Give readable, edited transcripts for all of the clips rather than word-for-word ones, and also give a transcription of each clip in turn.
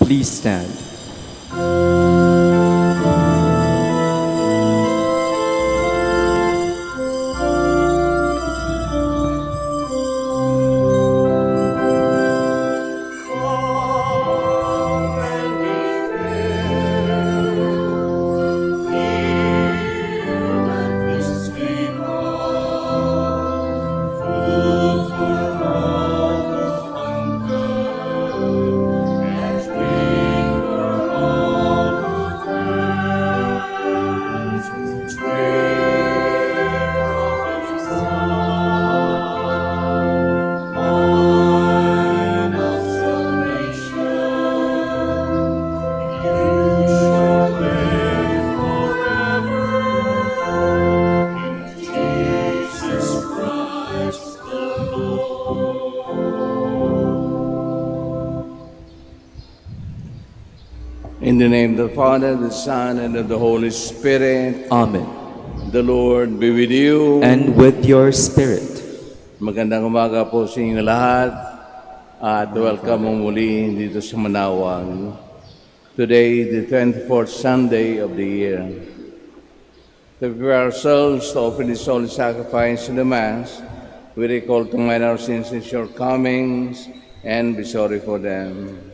Please stand. In the name of the Father, the Son, and of the Holy Spirit. Amen. The Lord be with you. And with your spirit. Magandang umaga po sa inyo lahat. At welcome mo muli dito sa Manawag. Today, the 24th Sunday of the year. To prepare ourselves to offer this holy sacrifice in the Mass, we recall to mind our sins and shortcomings and be sorry for them.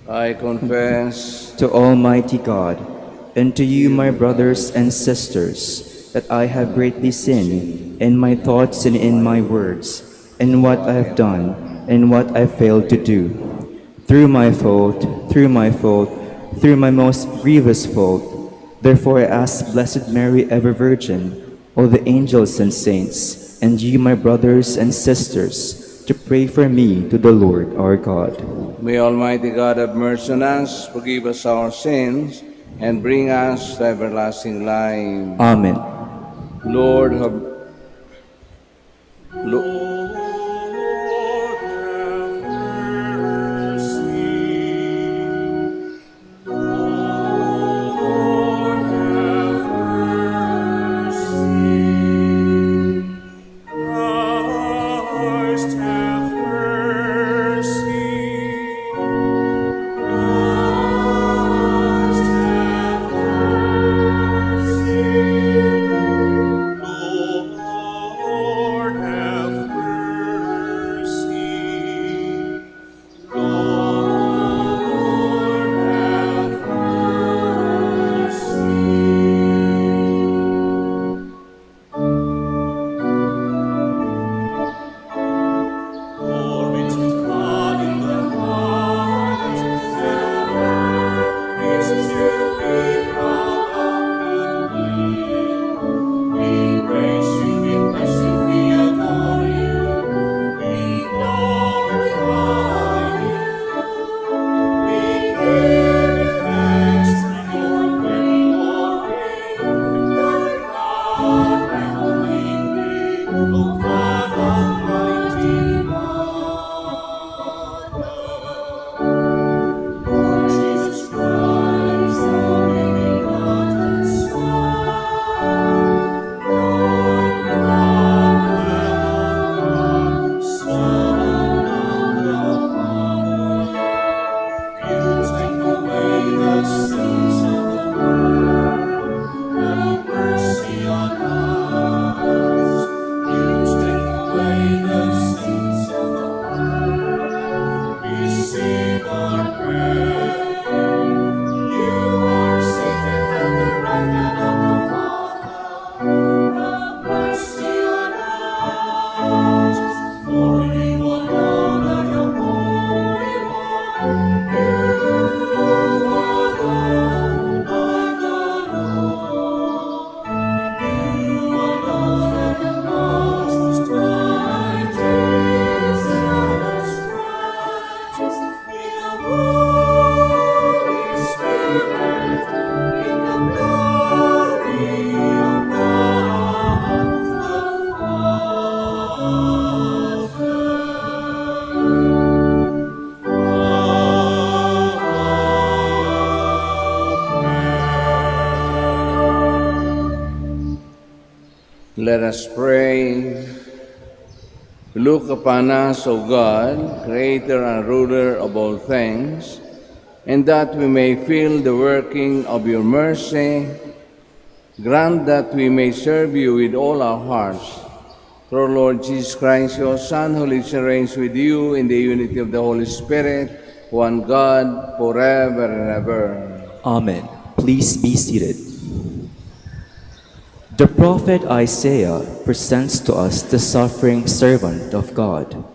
I confess To Almighty God, and to you, my brothers and sisters, that I have greatly sinned in my thoughts and in my words, in what I have done and what I failed to do. Through my fault, through my most grievous fault. Therefore I ask Blessed Mary, ever Virgin, all the angels and saints, and you, my brothers and sisters, to pray for me to the Lord our God. May Almighty God have mercy on us, forgive us our sins, and bring us to everlasting life. Amen. Lord, have... Lo- us pray. Look upon us, O God, Creator and Ruler of all things, and that we may feel the working of your mercy. Grant that we may serve you with all our hearts. Through Lord Jesus Christ, your Son, who lives and reigns with you in the unity of the Holy Spirit, one God, forever and ever. Amen. Please be seated. The prophet Isaiah presents to us the suffering servant of God.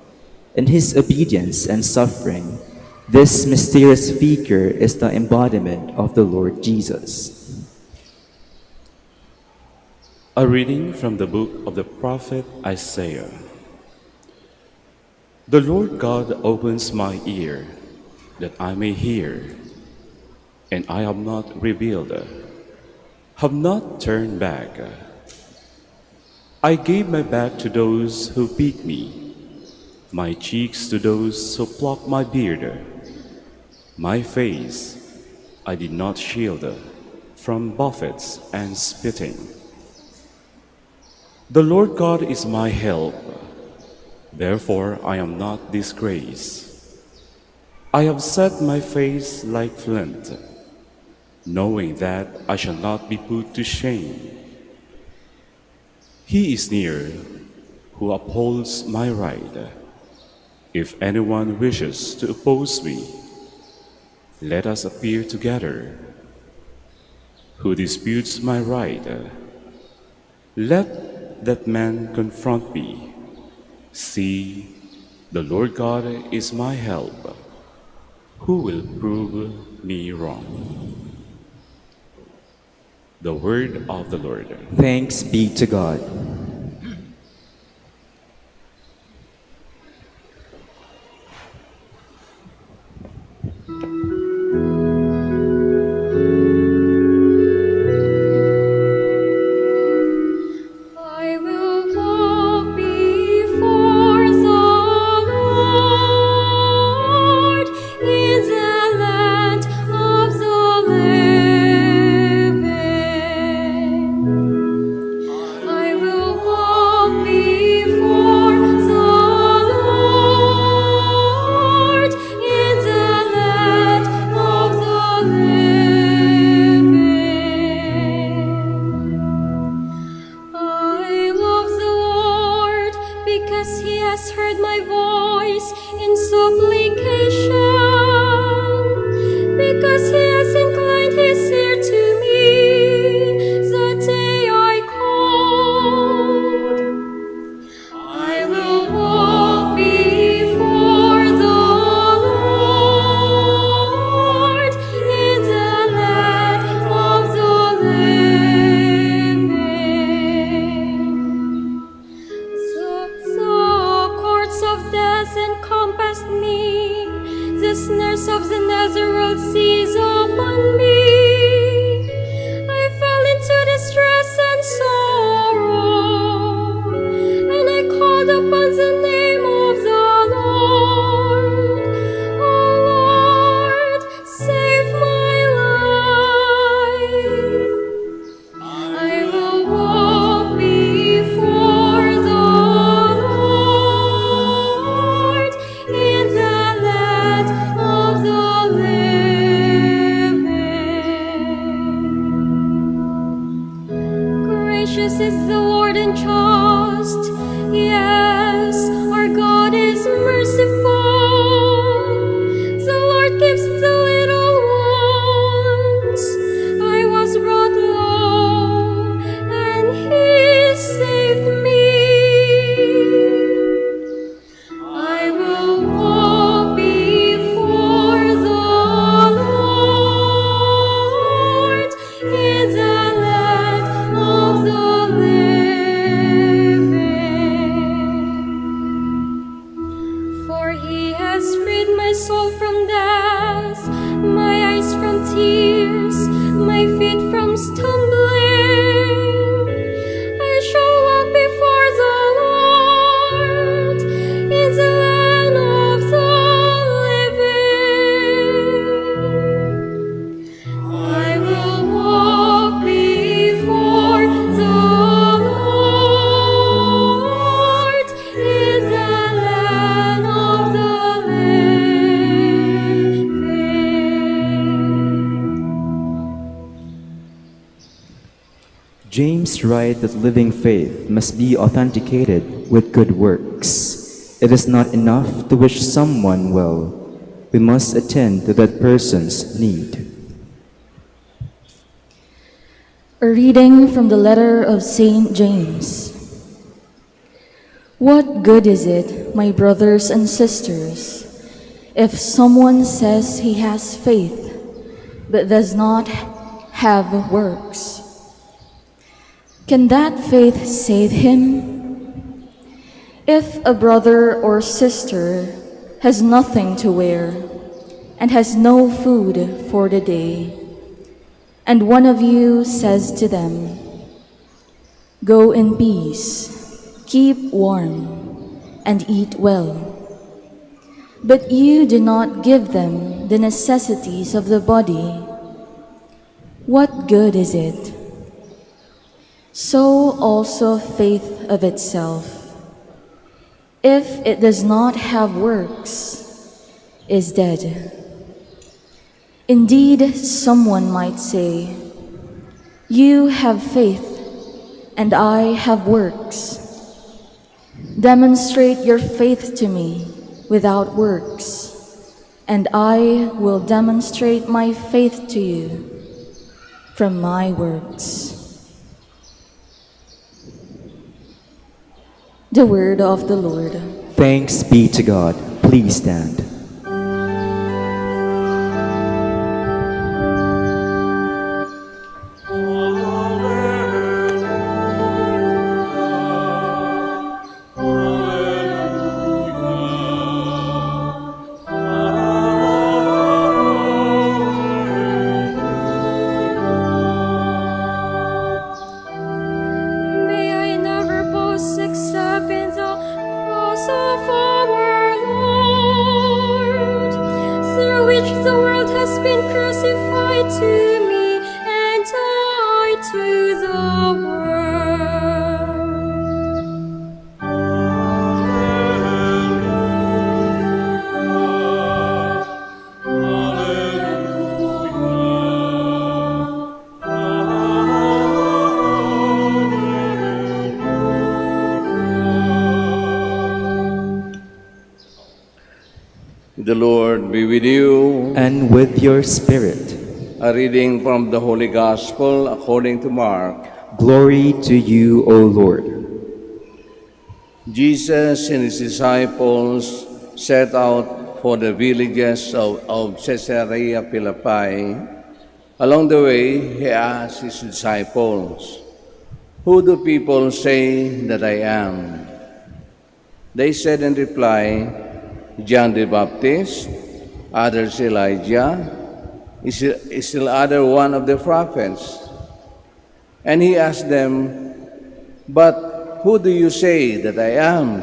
In his obedience and suffering, this mysterious figure is the embodiment of the Lord Jesus. A reading from the book of the prophet Isaiah. The Lord God opens my ear, that I may hear, and I have not revealed, have not turned back. I gave my back to those who beat me, my cheeks to those who plucked my beard. My face I did not shield from buffets and spitting. The Lord God is my help, therefore I am not disgraced. I have set my face like flint, knowing that I shall not be put to shame. He is near who upholds my right. If anyone wishes to oppose me, let us appear together. Who disputes my right, let that man confront me. See, the Lord God is my help. Who will prove me wrong? The word of the Lord. Thanks be to God. I will walk before the Lord in the land of the living. I will walk before the Lord in the land of the living. I love the Lord because he has heard my voice in supplication, because he has inclined his ear to me the day I called. I will walk before the Lord in the land of the living. The cords of death encompassed me, the snares of the netherworld seized upon me. I fell into distress and sorrow, and I called upon the name of the Lord. Oh Lord, save my life. I will walk before the Lord in the land of the living. Gracious is the Lord and just. Yes, our God is merciful. The Lord keeps the little ones. I was brought low, and he saved me. I will walk before the Lord in the land of the living. For he has freed my soul from death, my eyes from tears, my feet from stumbling. I shall walk before the Lord in the land of the living. I will walk before the Lord James writes that living faith must be authenticated with good works. It is not enough to wish someone well. We must attend to that person's need. A reading from the letter of Saint James. What good is it, my brothers and sisters, if someone says he has faith but does not have works? Can that faith save him? If a brother or sister has nothing to wear and has no food for the day, and one of you says to them, "Go in peace, keep warm, and eat well," but you do not give them the necessities of the body, what good is it? So also faith of itself, if it does not have works, is dead. Indeed, someone might say, "You have faith, and I have works." Demonstrate your faith to me without works, and I will demonstrate my faith to you from my works. The word of the Lord. Thanks be to God. Please stand. May I never boast except in the cross of our Lord, through which the world has been crucified to me and I to the world. The Lord be with you. And with your spirit, A reading from the Holy Gospel according to Mark. glory to you, O Lord. Jesus and his disciples set out for the villages of Caesarea Philippi. Along the way, he asked his disciples, "Who do people say that I am?" They said in reply, "John the Baptist, others Elijah, is still other one of the prophets." And he asked them, "But who do you say that I am?"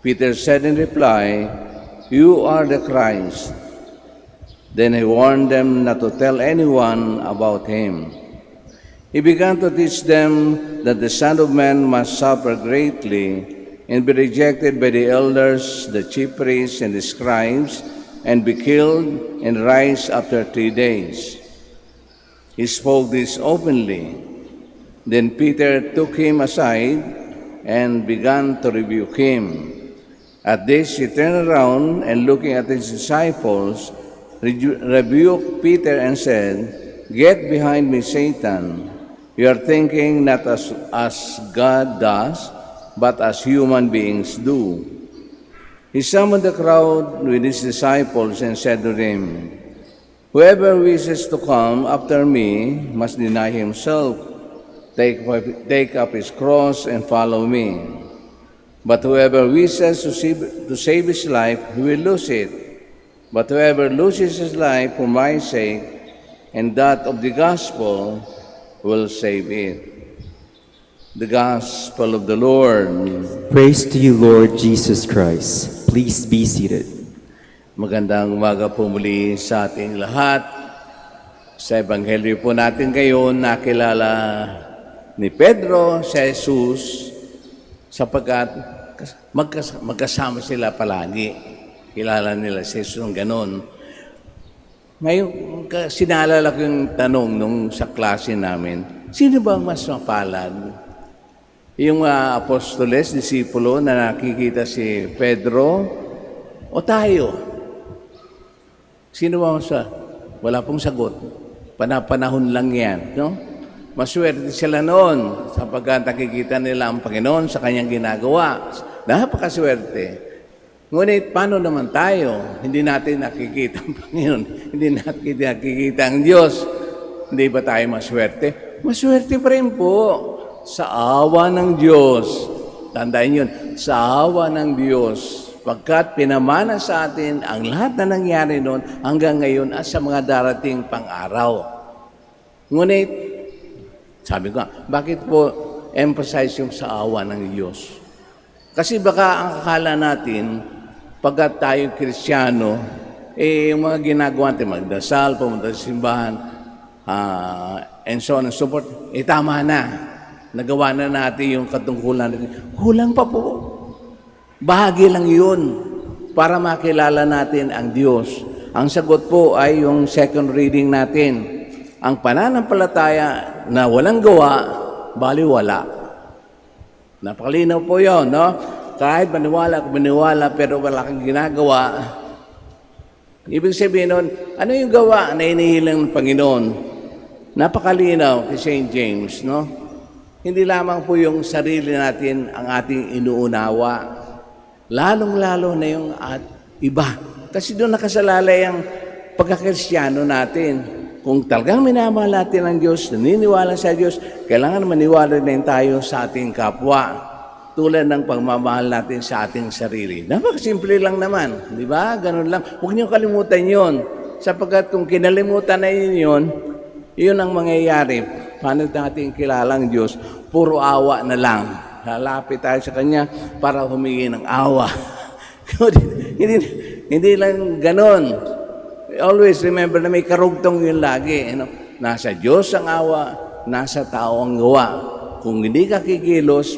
Peter said in reply, "You are the Christ." Then he warned them not to tell anyone about him. He began to teach them that the Son of Man must suffer greatly and be rejected by the elders, the chief priests, and the scribes, and be killed and rise after 3 days. He spoke this openly. Then Peter took him aside and began to rebuke him. At this he turned around and looking at his disciples, rebuked Peter and said, "Get behind me, Satan. You are thinking not as God does, but as human beings do." He summoned the crowd with his disciples and said to them, "Whoever wishes to come after me must deny himself, take up his cross and follow me. But whoever wishes to save his life, he will lose it. But whoever loses his life for my sake and that of the gospel will save it." The Gospel of the Lord. Praise to you, Lord Jesus Christ. Please be seated. Magandang umaga po muli sa ating lahat. Sa Ebanghelyo po natin ngayon, nakilala ni Pedro si Jesus sapagkat magkasama sila palagi. Kilala nila si Jesus ng ganon. Ngayon, sinalala ko yung tanong nung sa klase namin, Sino ba ang mas mapalad? Yung apostoles, disipulo na nakikita si Pedro o tayo? Sino ba mas wala pong sagot. Panahon lang yan. No? Maswerte sila noon sapagkat nakikita nila ang Panginoon sa kanyang ginagawa. Napakaswerte. Ngunit paano naman tayo? Hindi natin nakikita ang Panginoon. Hindi natin nakikita ang Diyos. Hindi ba tayo maswerte? Maswerte pa rin po sa awa ng Diyos. Tandaan yun, sa awa ng Diyos. Pagkat pinamana sa atin ang lahat na nangyari noon hanggang ngayon at sa mga darating pang-araw. Ngunit, sabi ko, bakit po emphasize yung sa awa ng Diyos? Kasi baka ang akala natin, pagkat tayo Kristiyano, yung mga ginagawa natin, magdasal, pumunta sa simbahan, and so on and so forth, tama na. Nagawa na natin yung katungkulan natin. Kulang pa po. Bahagi lang yun para makilala natin ang Diyos. Ang sagot po ay yung second reading natin. Ang pananampalataya na walang gawa, baliwala. Napakalinaw po yun, no? Kahit maniwala, pero wala kang ginagawa. Ibig sabihin nun, ano yung gawa na inihilang ng Panginoon? Napakalinaw kay St. James, no? Hindi lamang po yung sarili natin ang ating inuunawa. Lalong-lalo na yung iba. Kasi doon nakasalalay ang pagkakristyano natin. Kung talagang minamahal natin ang Diyos, naniniwala sa Diyos, kailangan maniwala din tayo sa ating kapwa. Tulad ng pagmamahal natin sa ating sarili. Napakasimple lang naman. Di ba? Ganun lang. Huwag niyo kalimutan yon. Sapagkat kung kinalimutan na yun, yun ang mangyayari. Paano natin kilalang Diyos? Puro awa na lang. Lalapit tayo sa Kanya para humingi ng awa. hindi lang ganon. Always remember na may karugtong yun lagi. Nasa Diyos ang awa, nasa tao ang gawa. Kung hindi ka kikilos,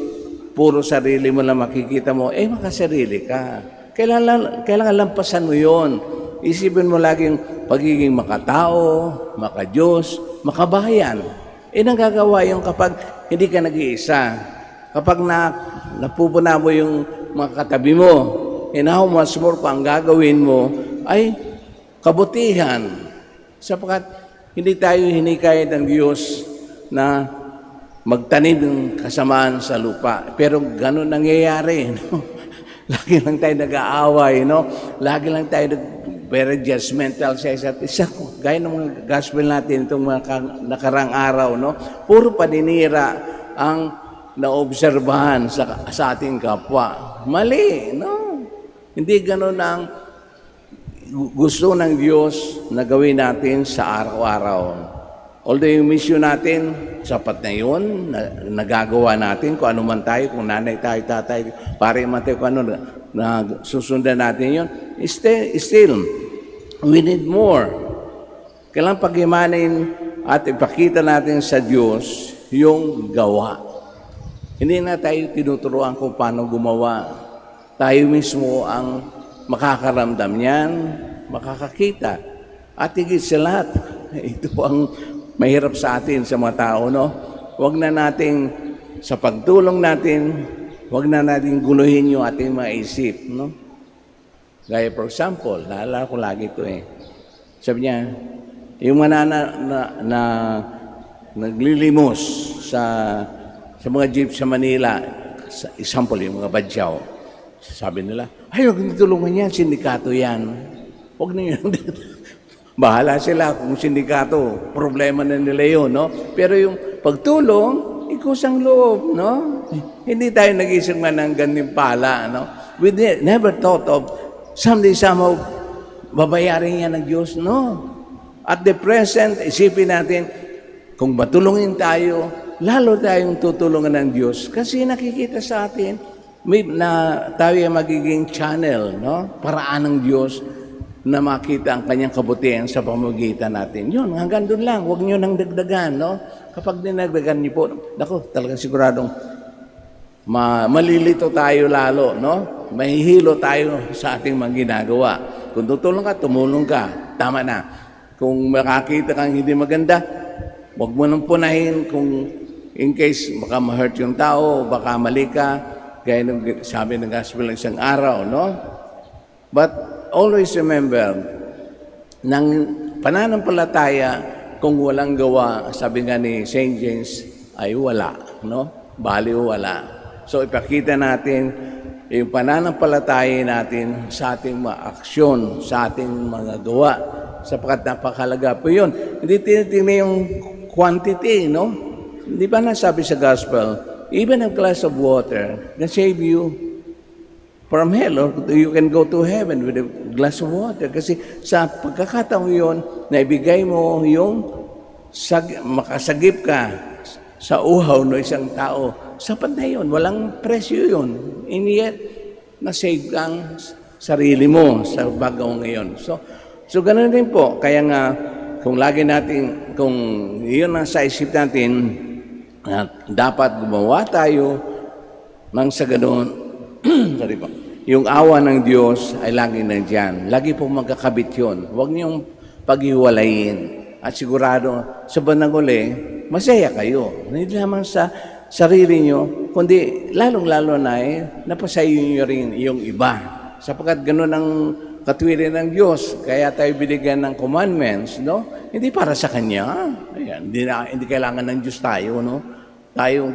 puro sarili mo lang makikita mo, makasarili ka. Kailangan lampasan mo yun. Isipin mo lagi yung pagiging makatao, makadiyos, makabayan. Nagagawa yung kapag hindi ka nag-iisa. Kapag napupuna mo yung mga katabi mo, how much more pa ang gagawin mo ay kabutihan. Sapagkat hindi tayo hinikayat ng Diyos na magtanim ng kasamaan sa lupa. Pero ganun nangyayari. No? Lagi lang tayo nag-aaway. No? Lagi lang tayo very judgmental sa isa't isa. Gaya ng mga gospel natin itong mga nakarang araw. No? Puro paninira ang naobserbahan sa ating kapwa. Mali. No? Hindi ganun ang gusto ng Diyos na gawin natin sa araw-araw. Although yung mission natin, sapat na yun, nagagawa natin kung ano man tayo, kung nanay tayo, tatay, pare man tayo, kung ano, na susundan natin yun. Still, we need more. Kailangan pag-imanin at ipakita natin sa Diyos yung gawa. Hindi na tayo tinuturuan kung paano gumawa. Tayo mismo ang makakaramdam niyan, makakakita. At higit sa lahat, ito ang mahirap sa atin, sa mga tao, no? Huwag na nating, sa pagtulong natin, huwag na nating guluhin yung ating mga isip, no? Gaya, for example, naalala ko lagi ito Sabi niya, yung mga na naglilimos sa mga jeep sa Manila, example, yung mga badyaw, sabi nila, huwag nitulungan yan, sindikato yan. Huwag na yun. Bahala sila kung sindikato, problema na nila yun, no? Pero yung pagtulong, ikusang loob, no? Hindi tayo nag-isip man ng gantimpala, no? We never thought of someday somehow babayarin yan ng Diyos, no? At the present, isipin natin, kung matulungin tayo, lalo tayong tutulungan ng Diyos kasi nakikita sa atin na tayo ay magiging channel, no? Paraan ng Diyos na makita ang kanyang kabutihan sa pamamagitan natin. Yun, hanggang doon lang. Huwag nyo nang dagdagan, no? Kapag dinagdagan niyo po, naku, talagang siguradong malilito tayo lalo, no? Mahihilo tayo sa ating mga ginagawa. Kung tutulong ka, tumulong ka. Tama na. Kung makakita kang hindi maganda, Huwag mo nang punahin kung in case baka ma-hurt yung tao, baka mali ka, gaya ng sabi ng gospel ng isang araw, no? But always remember, ng pananampalataya, kung walang gawa, sabi nga ni St. James, ay wala, no? Baliw wala. So ipakita natin yung pananampalataya natin sa ating mga aksyon, sa ating mga gawa, sapagkat napakalaga po yun. Hindi tinitingnan yung quantity, no? Di ba nasabi sa gospel, even a glass of water can save you from hell, or you can go to heaven with a glass of water. Kasi sa pagkakataon yun, naibigay mo yung makasagip ka sa uhaw ng isang tao. Sapat na yun, walang presyo yun. And yet, nasave ang sarili mo sa bagaw ngayon. So ganun din po. Kaya nga, kung lagi natin, kung yun ang sa isip natin, dapat gumawa tayo nang sa ganoon, sorry po, yung awa ng Diyos ay lagi nandiyan. Lagi pong magkakabit yun. Huwag niyong paghiwalayin. At sigurado, sa bandang uli, masaya kayo. Hindi lamang sa sarili niyo, kundi lalong-lalo na napasayo niyo rin yung iba. Sapagkat ganoon ang katwiran ng Diyos. Kaya tayo binigyan ng commandments, no? Hindi para sa Kanya. Ayan, hindi kailangan ng Diyos tayo, no? Tayo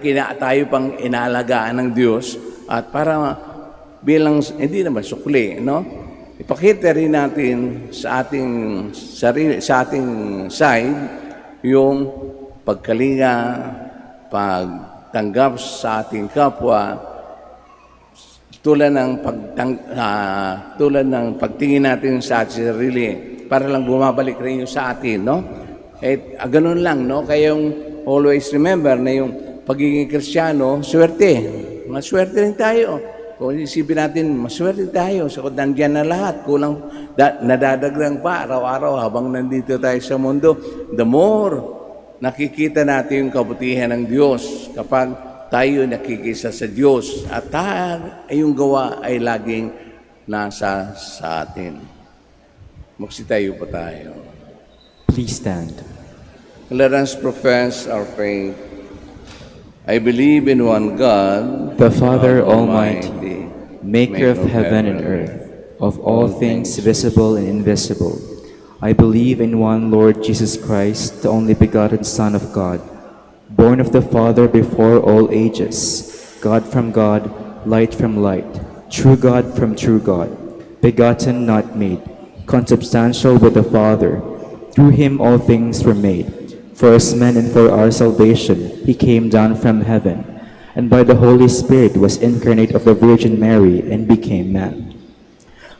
pang inaalagaan ng Diyos at para bilang, hindi naman sukli, no? Ipakita rin natin sa ating sarili, sa ating side, yung pagkalinga, pagtanggap sa ating kapwa, tulad ng pagtingin natin sa ating sarili, para lang bumabalik rin yung sa atin, no? Ganun lang, no? Kaya yung always remember na yung pagiging Kristiyano, swerte. Maswerte rin tayo. Kung isipin natin, maswerte tayo. So, nandiyan na lahat. Kulang, nadadagdag pa araw-araw habang nandito tayo sa mundo. The more nakikita natin yung kabutihan ng Diyos kapag tayo nakikisa sa Diyos at yung gawa ay laging nasa sa atin. Magsitayo pa tayo. Please stand. Let us profess our faith. I believe in one God, The Father Almighty, maker of heaven and earth, of all things visible and invisible. I believe in one Lord Jesus Christ, the only begotten Son of God, born of the Father before all ages, God from God, light from light, true God from true God, begotten, not made, consubstantial with the Father. Through him all things were made. For us men and for our salvation, he came down from heaven, and by the Holy Spirit was incarnate of the Virgin Mary and became man.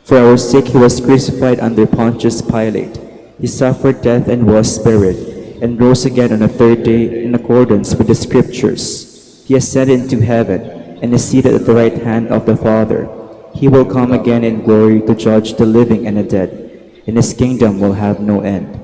For our sake he was crucified under Pontius Pilate. He suffered death and was buried, and rose again on the third day in accordance with the Scriptures. He ascended into heaven, and is seated at the right hand of the Father. He will come again in glory to judge the living and the dead, and his kingdom will have no end.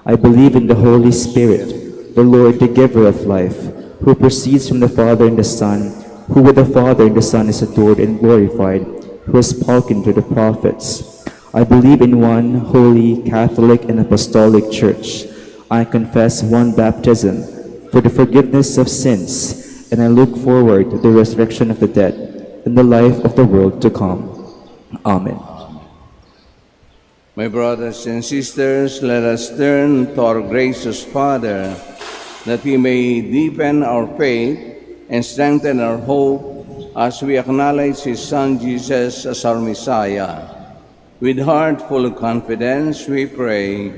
I believe in the Holy Spirit, the Lord, the giver of life, who proceeds from the Father and the Son, who with the Father and the Son is adored and glorified, who has spoken to the prophets. I believe in one holy, Catholic, and Apostolic Church. I confess one baptism for the forgiveness of sins, and I look forward to the resurrection of the dead and the life of the world to come. Amen. My brothers and sisters, let us turn to our gracious Father, that He may deepen our faith and strengthen our hope as we acknowledge His Son Jesus as our Messiah. With heart full of confidence, we pray,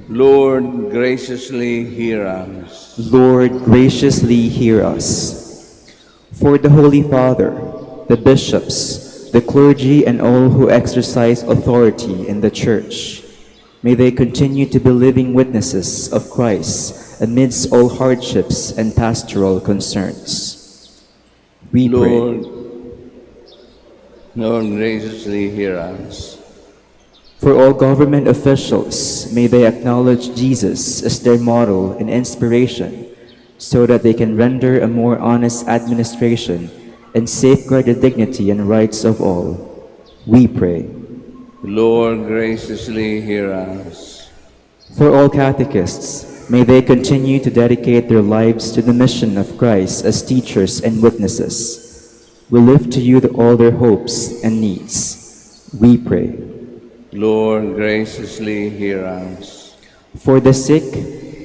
Lord, graciously hear us. Lord, graciously hear us. For the Holy Father, the bishops, the clergy, and all who exercise authority in the Church, may they continue to be living witnesses of Christ amidst all hardships and pastoral concerns. We pray. Lord, graciously hear us. For all government officials, may they acknowledge Jesus as their model and inspiration, so that they can render a more honest administration and safeguard the dignity and rights of all. We pray. Lord, graciously hear us. For all catechists, may they continue to dedicate their lives to the mission of Christ as teachers and witnesses. We lift to you all their hopes and needs. We pray. Lord, graciously hear us. For the sick,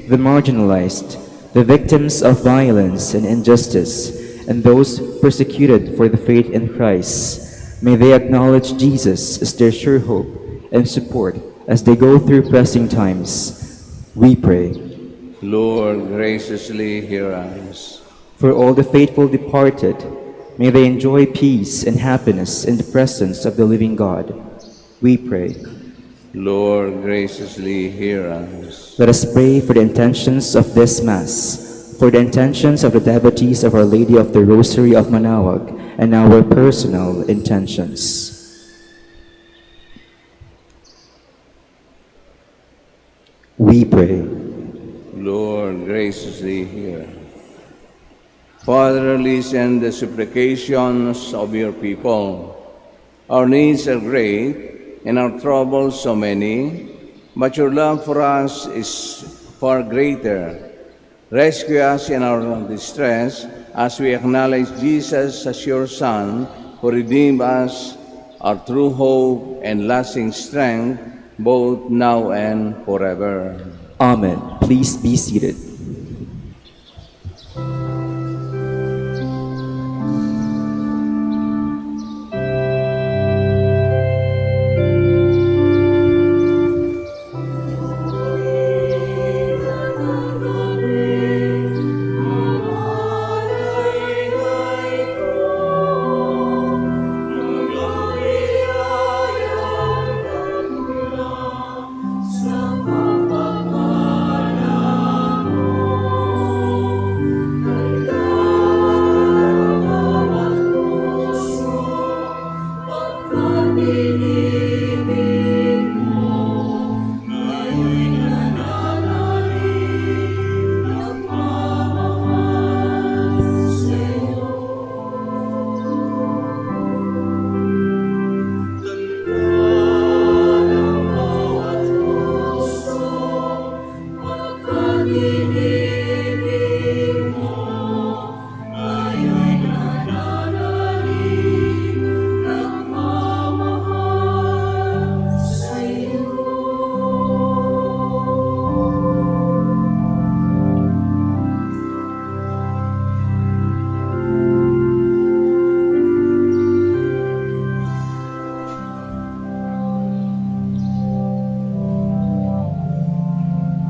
the marginalized, the victims of violence and injustice, and those persecuted for the faith in Christ, may they acknowledge Jesus as their sure hope and support as they go through pressing times. We pray. Lord, graciously hear us. For all the faithful departed, may they enjoy peace and happiness in the presence of the living God. We pray. Lord, graciously hear us. Let us pray for the intentions of this Mass, for the intentions of the devotees of Our Lady of the Rosary of Manaoag, and our personal intentions. We pray. Lord, graciously hear. Father, listen the supplications of your people. Our needs are great and our troubles so many, but your love for us is far greater. Rescue us in our distress as we acknowledge Jesus as your Son, who redeemed us, our true hope and lasting strength, both now and forever. Amen. Please be seated.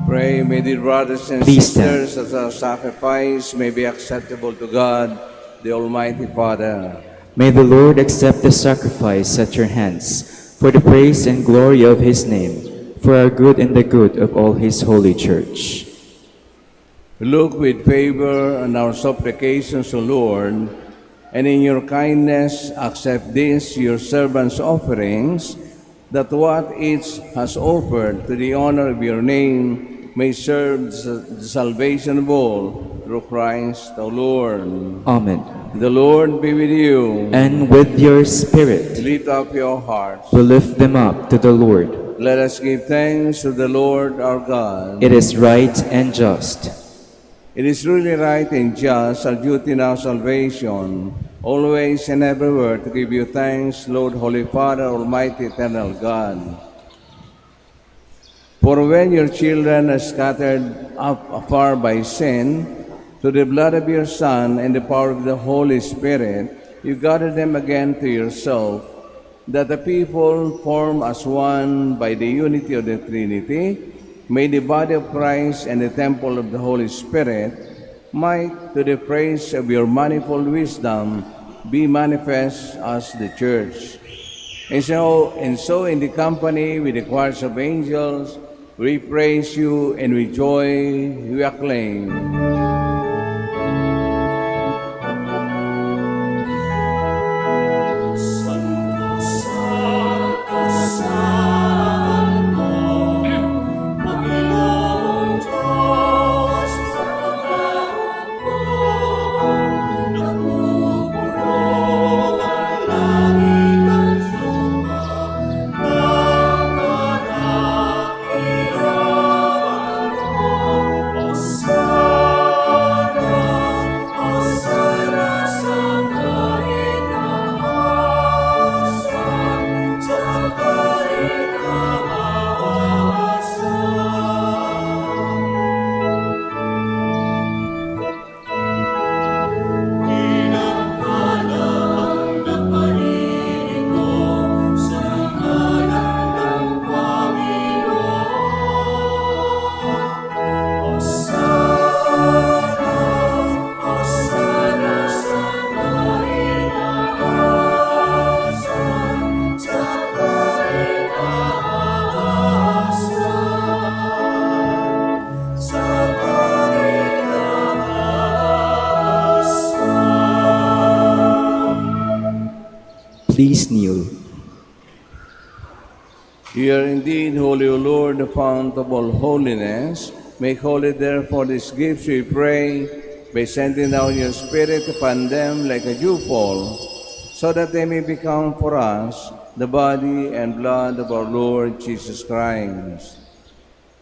Pray, may dear brothers and Please stand. sisters, that our sacrifice may be acceptable to God, the Almighty Father. May the Lord accept the sacrifice at your hands, for the praise and glory of his name, for our good and the good of all his holy church. Look with favor on our supplications, O Lord, and in your kindness accept these your servants' offerings, that what each has offered to the honor of your name may serve the salvation of all, through Christ our Lord. Amen. The Lord be with you. And with your spirit, Lift up your hearts. we lift them up to the Lord. Let us give thanks to the Lord our God. It is right and just. It is really right and just, our duty and our salvation, always and everywhere to give you thanks, Lord, Holy Father, Almighty, Eternal God. For when your children are scattered up afar by sin, to the blood of your Son and the power of the Holy Spirit, you gather them again to yourself, that the people formed as one by the unity of the Trinity, may the body of Christ and the temple of the Holy Spirit might, to the praise of your manifold wisdom, be manifest as the Church. And so in the company with the choirs of angels, we praise you and with joy we acclaim. Please kneel. You are indeed holy, O Lord, the fount of all holiness. Make holy, therefore, these gifts, we pray, by sending down your Spirit upon them like a dewfall, so that they may become for us the body and blood of our Lord Jesus Christ.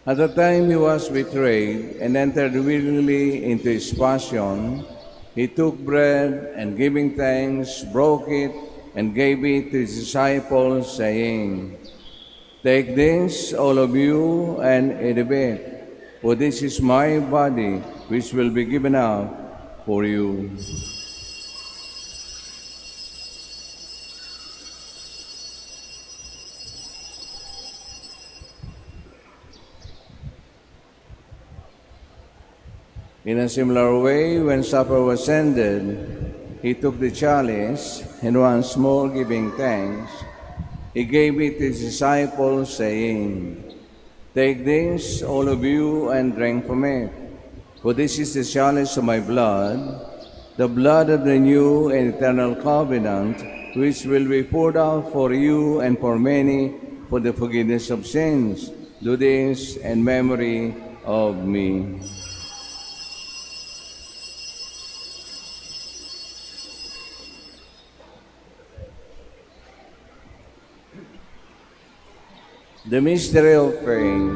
At the time he was betrayed and entered willingly into his passion, he took bread and giving thanks, broke it and gave it to his disciples, saying, "Take this, all of you, and eat of it, for this is my body, which will be given up for you." In a similar way, when supper was ended, he took the chalice, and once more giving thanks, he gave it to his disciples, saying, "Take this, all of you, and drink from it, for this is the chalice of my blood, the blood of the new and eternal covenant, which will be poured out for you and for many for the forgiveness of sins. Do this in memory of me." The mystery of faith.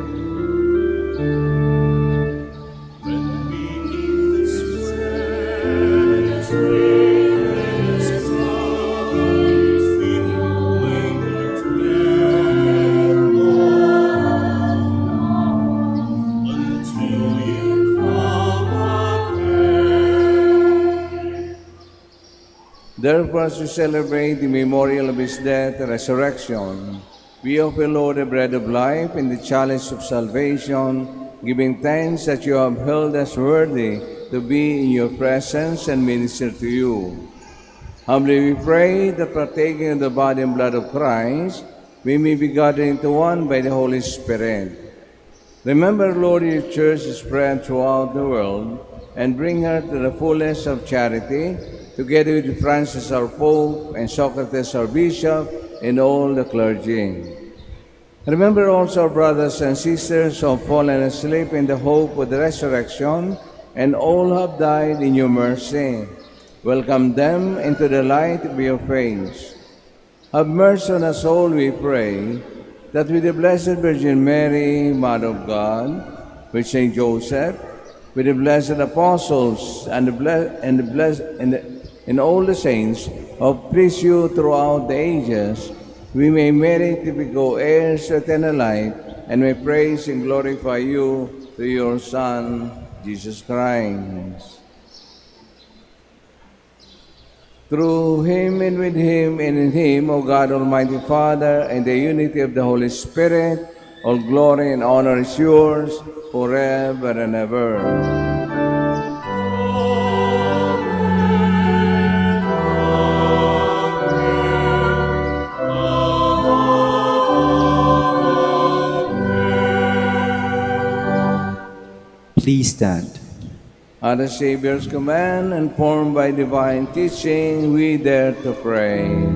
Therefore, as we celebrate the memorial of his death and resurrection, we offer, Lord, the bread of life and the chalice of salvation, giving thanks that you have held us worthy to be in your presence and minister to you. Humbly we pray that partaking of the body and blood of Christ, we may be gathered into one by the Holy Spirit. Remember, Lord, your church is spread throughout the world, and bring her to the fullness of charity, together with Francis our Pope and Socrates our Bishop, and all the clergy. Remember also our brothers and sisters who have fallen asleep in the hope of the resurrection, and all have died in your mercy. Welcome them into the light of your face. Have mercy on us all, we pray, that with the Blessed Virgin Mary, Mother of God, with Saint Joseph, with the blessed apostles and all the saints who have pleased you throughout the ages, we may merit to be co-heirs to eternal life, and may praise and glorify you through your Son, Jesus Christ. Through him and with him and in him, O God, Almighty Father, and the unity of the Holy Spirit, all glory and honor is yours forever and ever. Please stand. At the Savior's command, and formed by divine teaching, we dare to pray.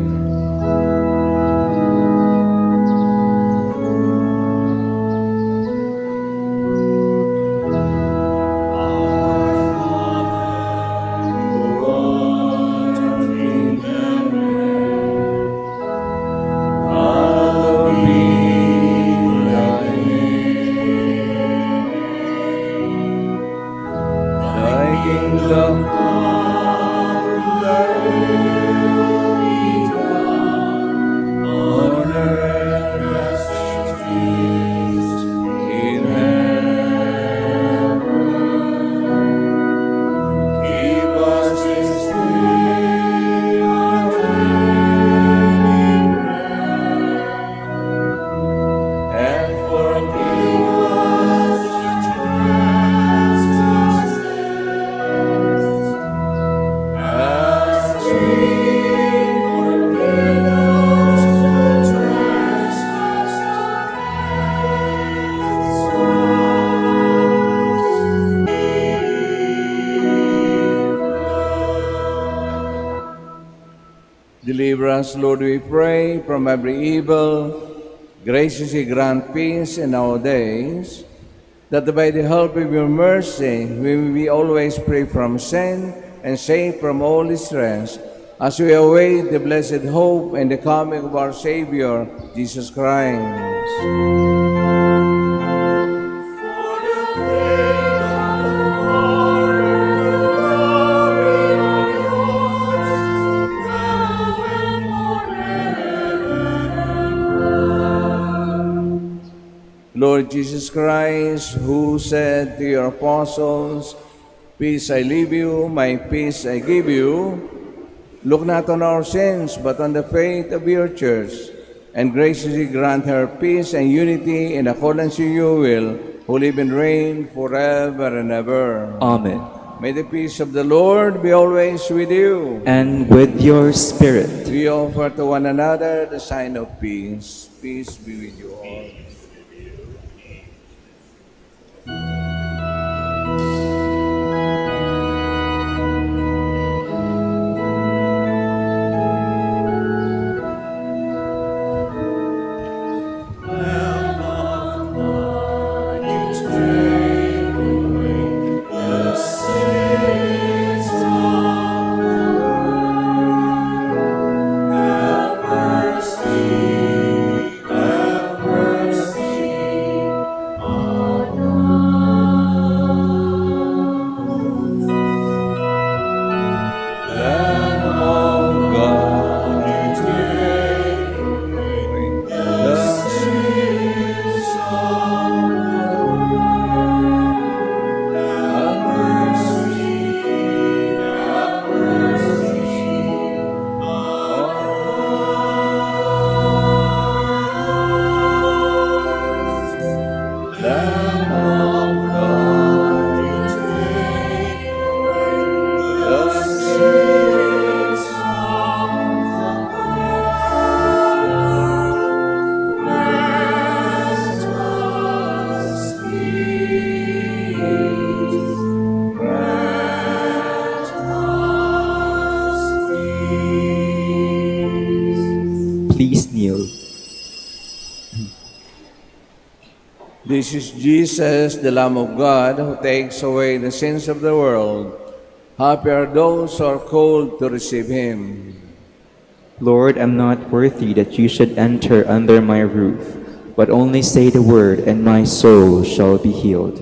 Kingdom come, thy will be done. us, Lord, we pray, from every evil. Graciously grant peace in our days, that by the help of your mercy we may be always free from sin and safe from all distress, as we await the blessed hope and the coming of our Savior, Jesus Christ. Lord Jesus Christ, who said to your apostles, "Peace I leave you, my peace I give you," look not on our sins, but on the faith of your church, and graciously grant her peace and unity in accordance with your will, who live and reign forever and ever. Amen. May the peace of the Lord be always with you. And with your spirit. We offer to one another the sign of peace. Peace be with you all. Please kneel. This is Jesus, the Lamb of God, who takes away the sins of the world. Happy are those who are called to receive him. Lord, I'm not worthy that you should enter under my roof, but only say the word, and my soul shall be healed.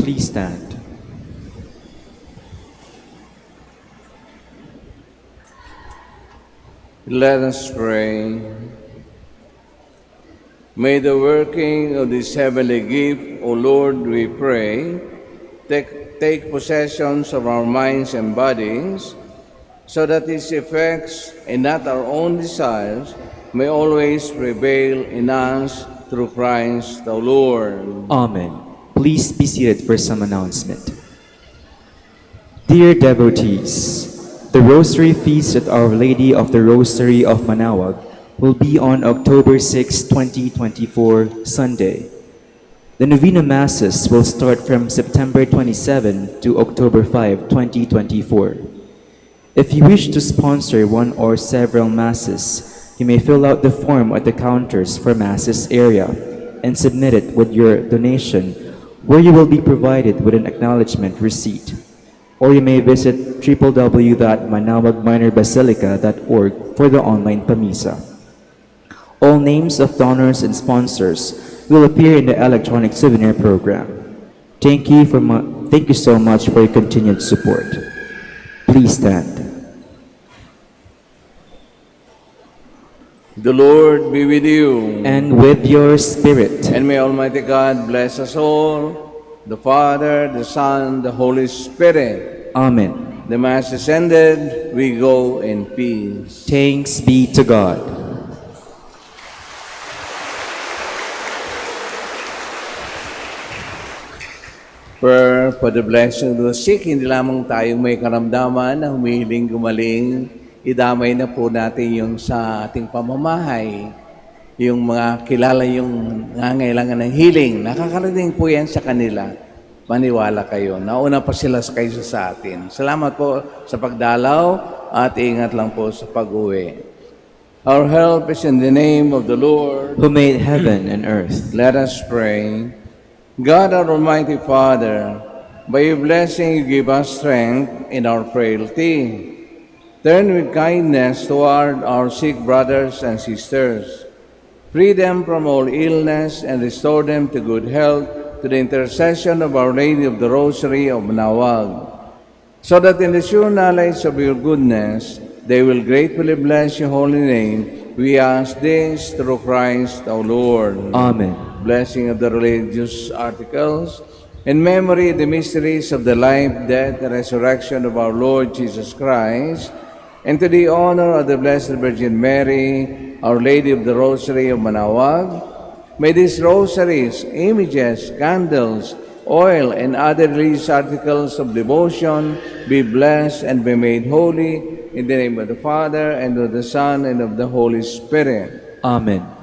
Please stand. Let us pray. May the working of this heavenly gift, O Lord, we pray, take possessions of our minds and bodies, so that its effects and not our own desires may always prevail in us through Christ our Lord. Amen. Please be seated for some announcement. Dear devotees, the Rosary Feast at Our Lady of the Rosary of Manaoag will be on October 6, 2024, Sunday. The Novena Masses will start from September 27 to October 5, 2024. If you wish to sponsor one or several Masses, you may fill out the form at the counters for Masses area and submit it with your donation, where you will be provided with an acknowledgement receipt. Or you may visit www.manaoagminorbasilica.org for the online Pamisa. All names of donors and sponsors will appear in the electronic souvenir program. Thank you so much for your continued support. Please stand. The Lord be with you. And with your spirit. And may Almighty God bless us all, the Father, the Son, the Holy Spirit. Amen. The Mass is ended. We go in peace. Thanks be to God. Prayer for the blessing of the sick. Hindi lamang tayong may karamdaman na humihiling gumaling. Idamay na po natin yung sa ating pamamahay. Yung mga kilala yung nangangailangan ng healing. Nakakarating po yan sa kanila. Maniwala kayo. Nauna pa sila kaysa sa atin. Salamat po sa pagdalaw at ingat lang po sa pag-uwi. Our help is in the name of the Lord, Who made heaven and earth. Let us pray. God, our Almighty Father, by your blessing you give us strength in our frailty. Turn with kindness toward our sick brothers and sisters. Free them from all illness and restore them to good health to the intercession of Our Lady of the Rosary of Manaoag, so that in the sure knowledge of your goodness they will gratefully bless your holy name. We ask this through Christ our Lord. Amen. Blessing of the religious articles, in memory of the mysteries of the life, death, and resurrection of our Lord Jesus Christ, and to the honor of the Blessed Virgin Mary, Our Lady of the Rosary of Manaoag, may these rosaries, images, candles, oil, and other religious articles of devotion be blessed and be made holy in the name of the Father, and of the Son, and of the Holy Spirit. Amen.